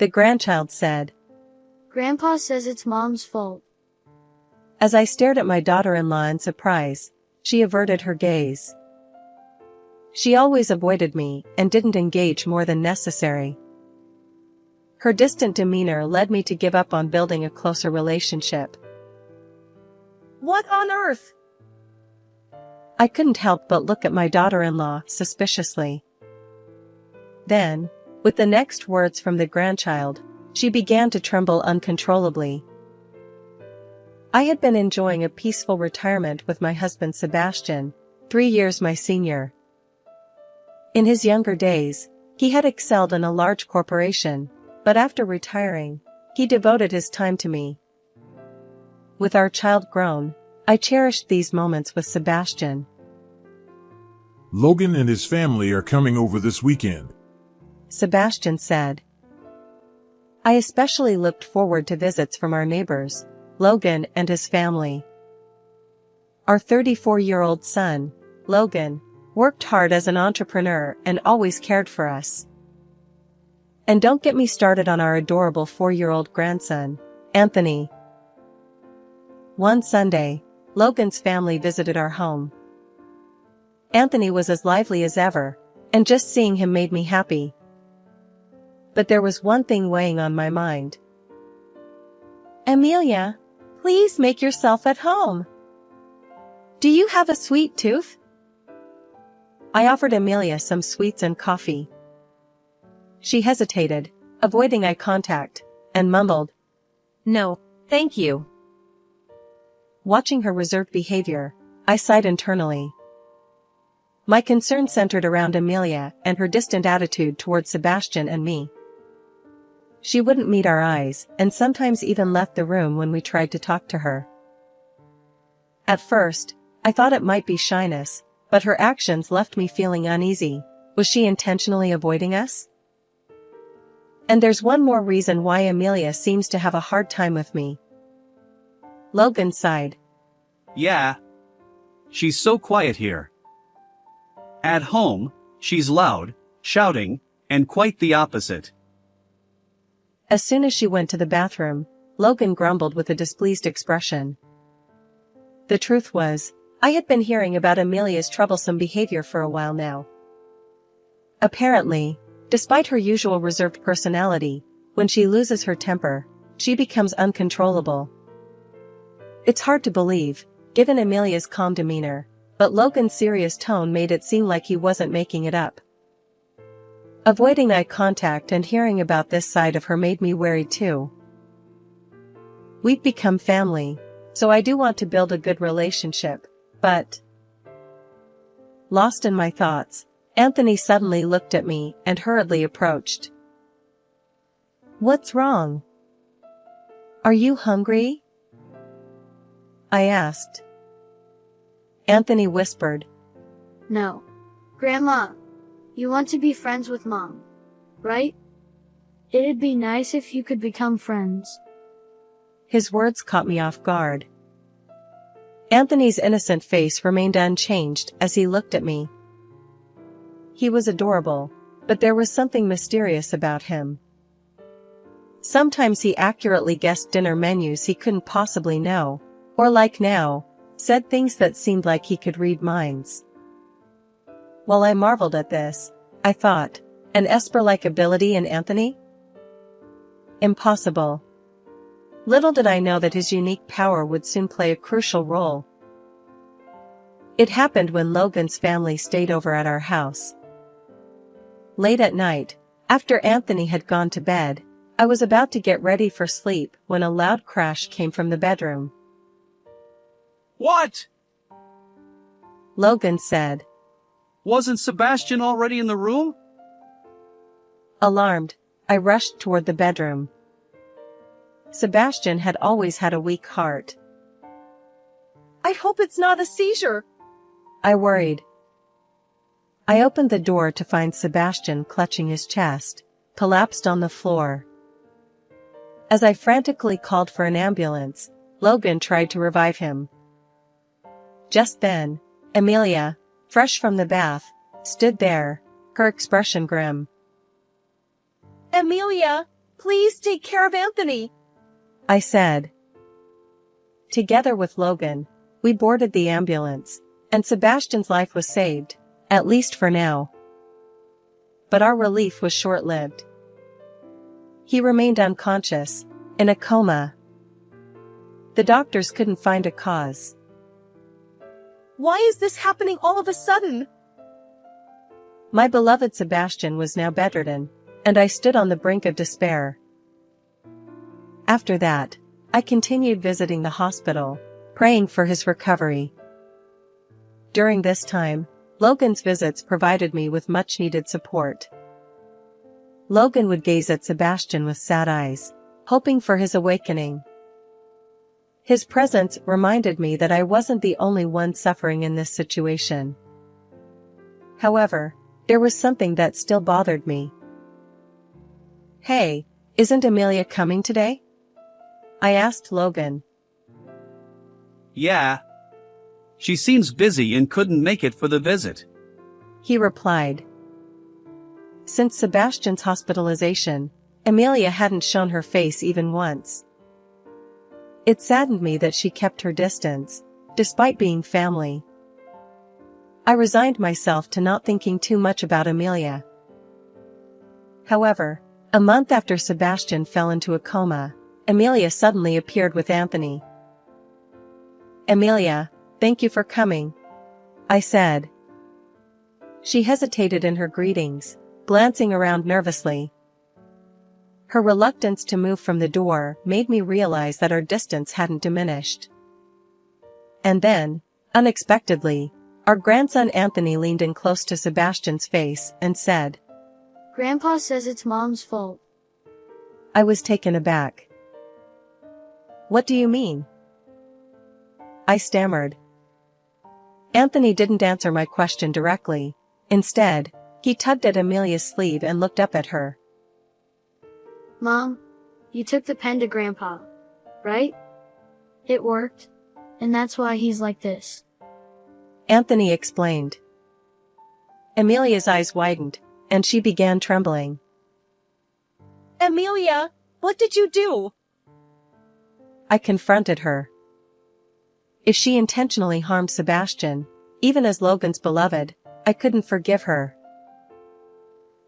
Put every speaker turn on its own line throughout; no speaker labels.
The grandchild said.
Grandpa says it's Mom's fault.
As I stared at my daughter-in-law in surprise, she averted her gaze. She always avoided me and didn't engage more than necessary. Her distant demeanor led me to give up on building a closer relationship.
What on earth?
I couldn't help but look at my daughter-in-law suspiciously. Then, with the next words from the grandchild, she began to tremble uncontrollably. I had been enjoying a peaceful retirement with my husband Sebastian, 3 years my senior. In his younger days, he had excelled in a large corporation, but after retiring, he devoted his time to me. With our child grown, I cherished these moments with Sebastian.
Logan and his family are coming over this weekend,
Sebastian said. I especially looked forward to visits from our neighbors, Logan and his family. Our 34-year-old son, Logan, worked hard as an entrepreneur and always cared for us. And don't get me started on our adorable 4-year-old grandson, Anthony. One Sunday, Logan's family visited our home. Anthony was as lively as ever, and just seeing him made me happy. But there was one thing weighing on my mind.
Amelia, please make yourself at home. Do you have a sweet tooth?
I offered Amelia some sweets and coffee. She hesitated, avoiding eye contact, and mumbled,
No, thank you.
Watching her reserved behavior, I sighed internally. My concern centered around Amelia and her distant attitude toward Sebastian and me. She wouldn't meet our eyes and sometimes even left the room when we tried to talk to her. At first, I thought it might be shyness, but her actions left me feeling uneasy. Was she intentionally avoiding us? And there's one more reason why Amelia seems to have a hard time with me. Logan sighed.
Yeah. She's so quiet here. At home, she's loud, shouting, and quite the opposite.
As soon as she went to the bathroom, Logan grumbled with a displeased expression. The truth was, I had been hearing about Amelia's troublesome behavior for a while now. Apparently, despite her usual reserved personality, when she loses her temper, she becomes uncontrollable. It's hard to believe, given Amelia's calm demeanor, but Logan's serious tone made it seem like he wasn't making it up. Avoiding eye contact and hearing about this side of her made me wary too. We've become family, so I do want to build a good relationship, but... Lost in my thoughts, Anthony suddenly looked at me and hurriedly approached.
What's wrong?
Are you hungry? I asked. Anthony whispered.
No. Grandma, you want to be friends with Mom, right? It'd be nice if you could become friends.
His words caught me off guard. Anthony's innocent face remained unchanged as he looked at me. He was adorable, but there was something mysterious about him. Sometimes he accurately guessed dinner menus he couldn't possibly know, or like now, said things that seemed like he could read minds. While I marveled at this, I thought, an Esper-like ability in Anthony? Impossible. Little did I know that his unique power would soon play a crucial role. It happened when Logan's family stayed over at our house. Late at night, after Anthony had gone to bed, I was about to get ready for sleep when a loud crash came from the bedroom.
What?
Logan said.
Wasn't Sebastian already in the room?
Alarmed, I rushed toward the bedroom. Sebastian had always had a weak heart.
I hope it's not a seizure,
I worried. I opened the door to find Sebastian clutching his chest, collapsed on the floor. As I frantically called for an ambulance, Logan tried to revive him. Just then, Amelia, fresh from the bath, stood there, her expression grim.
Amelia, Please take care of Anthony,
I said. Together with Logan, we boarded the ambulance, and Sebastian's life was saved, at least for now. But our relief was short-lived. He remained unconscious, in a coma. The doctors couldn't find a cause.
Why is this happening all of a sudden?
My beloved Sebastian was now bedridden, and I stood on the brink of despair. After that, I continued visiting the hospital, praying for his recovery. During this time, Logan's visits provided me with much-needed support. Logan would gaze at Sebastian with sad eyes, hoping for his awakening. His presence reminded me that I wasn't the only one suffering in this situation. However, there was something that still bothered me. "Hey, isn't Amelia coming today?" I asked Logan.
Yeah. She seems busy and couldn't make it for the visit,
he replied. Since Sebastian's hospitalization, Amelia hadn't shown her face even once. It saddened me that she kept her distance, despite being family. I resigned myself to not thinking too much about Amelia. However, a month after Sebastian fell into a coma, Amelia suddenly appeared with Anthony. "Amelia, thank you for coming," I said. She hesitated in her greetings, glancing around nervously. Her reluctance to move from the door made me realize that our distance hadn't diminished. And then, unexpectedly, our grandson Anthony leaned in close to Sebastian's face and said,
Grandpa says it's Mom's fault.
I was taken aback. "What do you mean?" I stammered. Anthony didn't answer my question directly. Instead, he tugged at Amelia's sleeve and looked up at her.
Mom, you took the pen to Grandpa, right? It worked, and that's why he's like this.
Anthony explained. Amelia's eyes widened, and she began trembling.
Amelia, what did you do?
I confronted her. If she intentionally harmed Sebastian, even as Logan's beloved, I couldn't forgive her.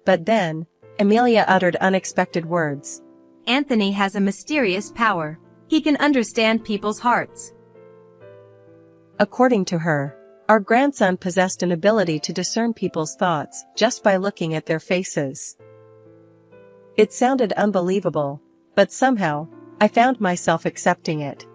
But then, Amelia uttered unexpected words.
Anthony has a mysterious power. He can understand people's hearts.
According to her, our grandson possessed an ability to discern people's thoughts just by looking at their faces. It sounded unbelievable, but somehow, I found myself accepting it.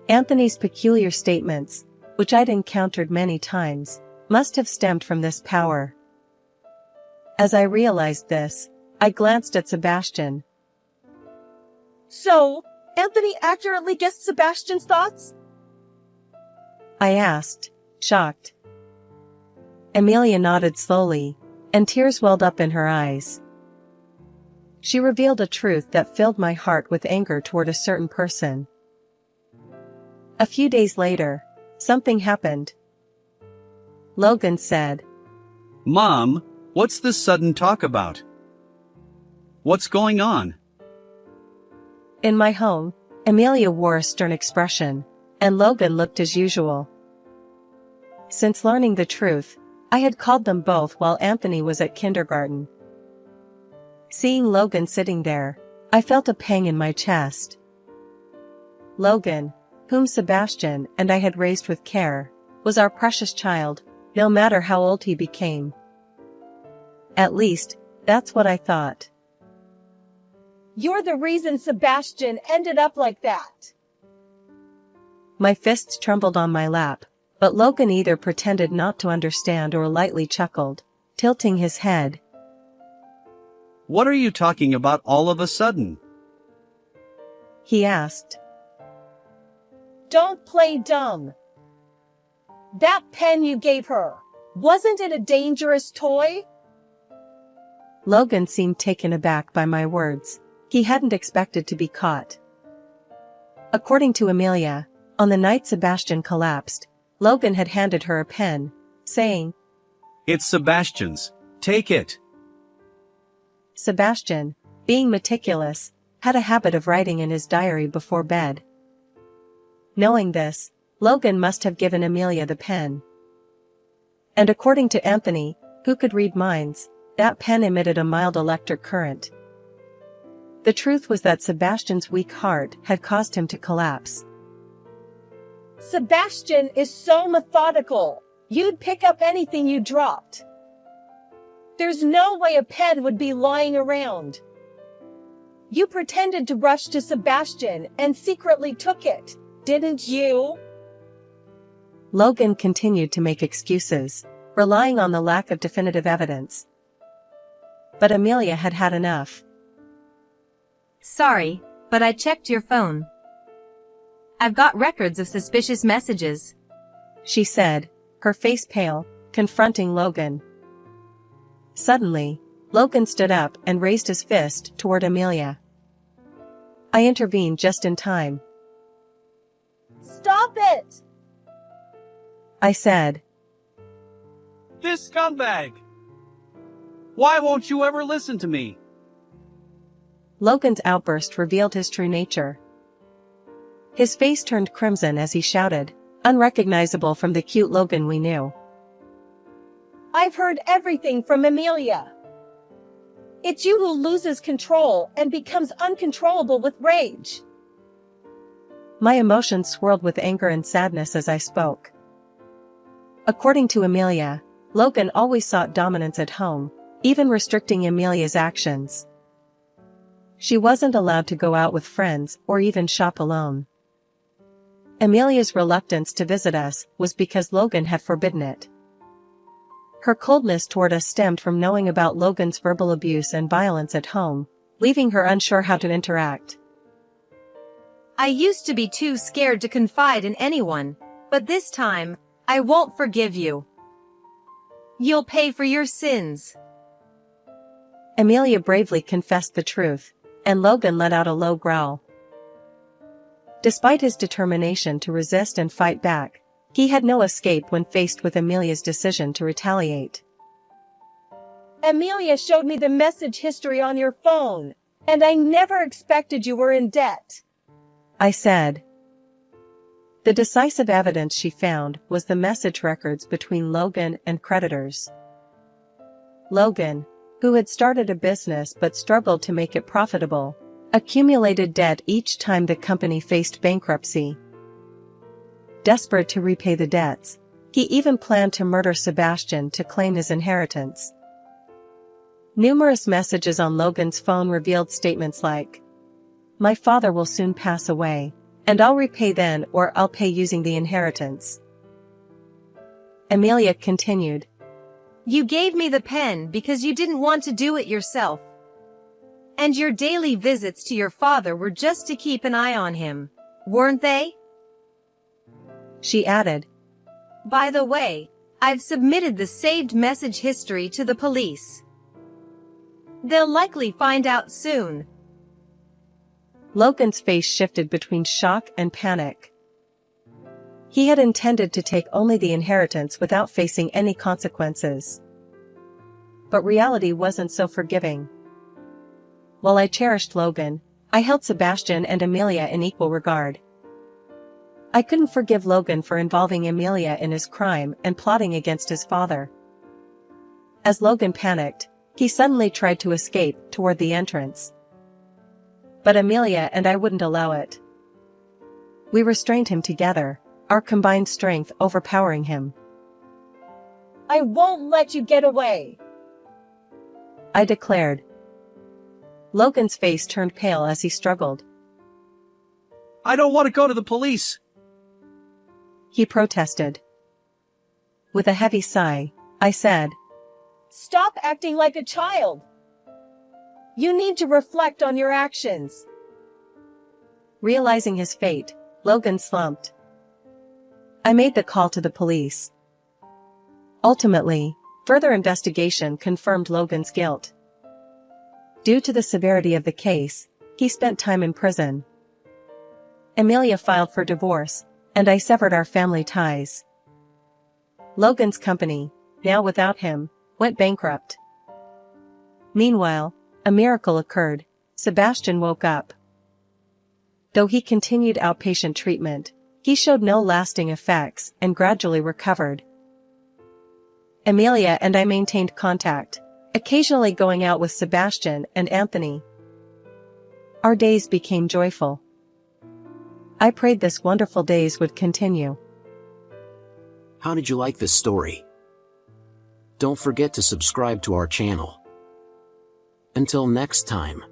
Anthony's peculiar statements, which I'd encountered many times, must have stemmed from this power. As I realized this, I glanced at Sebastian.
So, Anthony accurately guessed Sebastian's thoughts?
I asked, shocked. Amelia nodded slowly, and tears welled up in her eyes. She revealed a truth that filled my heart with anger toward a certain person. A few days later, something happened. Logan said,
"Mom, what's this sudden talk about? What's going on?"
In my home, Amelia wore a stern expression, and Logan looked as usual. Since learning the truth, I had called them both while Anthony was at kindergarten. Seeing Logan sitting there, I felt a pang in my chest. Logan, whom Sebastian and I had raised with care, was our precious child, no matter how old he became. At least, that's what I thought.
You're the reason Sebastian ended up like that.
My fists trembled on my lap, but Logan either pretended not to understand or lightly chuckled, tilting his head.
"What are you talking about all of a sudden?"
He asked.
Don't play dumb. That pen you gave her, wasn't it a dangerous toy?
Logan seemed taken aback by my words. He hadn't expected to be caught. According to Amelia, on the night Sebastian collapsed, Logan had handed her a pen, saying,
"It's Sebastian's. Take it."
Sebastian, being meticulous, had a habit of writing in his diary before bed. Knowing this, Logan must have given Amelia the pen. And according to Anthony, who could read minds, that pen emitted a mild electric current. The truth was that Sebastian's weak heart had caused him to collapse.
Sebastian is so methodical. You'd pick up anything you dropped. There's no way a pen would be lying around. You pretended to rush to Sebastian and secretly took it, didn't you?
Logan continued to make excuses, relying on the lack of definitive evidence. But Amelia had had enough.
Sorry, but I checked your phone. I've got records of suspicious messages,
she said, her face pale, confronting Logan. Suddenly, Logan stood up and raised his fist toward Amelia. I intervened just in time.
Stop it!
I said.
This scumbag! Why won't you ever listen to me?
Logan's outburst revealed his true nature. His face turned crimson as he shouted, unrecognizable from the cute Logan we knew.
I've heard everything from Amelia. It's you who loses control and becomes uncontrollable with rage.
My emotions swirled with anger and sadness as I spoke. According to Amelia, Logan always sought dominance at home, even restricting Amelia's actions. She wasn't allowed to go out with friends or even shop alone. Amelia's reluctance to visit us was because Logan had forbidden it. Her coldness toward us stemmed from knowing about Logan's verbal abuse and violence at home, leaving her unsure how to interact.
I used to be too scared to confide in anyone, but this time, I won't forgive you. You'll pay for your sins.
Amelia bravely confessed the truth, and Logan let out a low growl. Despite his determination to resist and fight back, he had no escape when faced with Amelia's decision to retaliate.
Amelia showed me the message history on your phone, and I never expected you were in debt,
I said. The decisive evidence she found was the message records between Logan and creditors. Logan, who had started a business but struggled to make it profitable, accumulated debt each time the company faced bankruptcy. Desperate to repay the debts, he even planned to murder Sebastian to claim his inheritance. Numerous messages on Logan's phone revealed statements like, "My father will soon pass away, and I'll repay then, or I'll pay using the inheritance." Amelia continued,
You gave me the pen because you didn't want to do it yourself. And your daily visits to your father were just to keep an eye on him, weren't they?
She added,
By the way, I've submitted the saved message history to the police. They'll likely find out soon.
Logan's face shifted between shock and panic. He had intended to take only the inheritance without facing any consequences. But reality wasn't so forgiving. While I cherished Logan, I held Sebastian and Amelia in equal regard. I couldn't forgive Logan for involving Amelia in his crime and plotting against his father. As Logan panicked, he suddenly tried to escape toward the entrance. But Amelia and I wouldn't allow it. We restrained him together, our combined strength overpowering him.
I won't let you get away,
I declared. Logan's face turned pale as he struggled.
I don't want to go to the police,
he protested. With a heavy sigh, I said,
Stop acting like a child. You need to reflect on your actions.
Realizing his fate, Logan slumped. I made the call to the police. Ultimately, further investigation confirmed Logan's guilt. Due to the severity of the case, he spent time in prison. Amelia filed for divorce, and I severed our family ties. Logan's company, now without him, went bankrupt. Meanwhile, a miracle occurred. Sebastian woke up. Though he continued outpatient treatment, he showed no lasting effects and gradually recovered. Amelia and I maintained contact, occasionally going out with Sebastian and Anthony. Our days became joyful. I prayed this wonderful days would continue.
How did you like this story? Don't forget to subscribe to our channel. Until next time.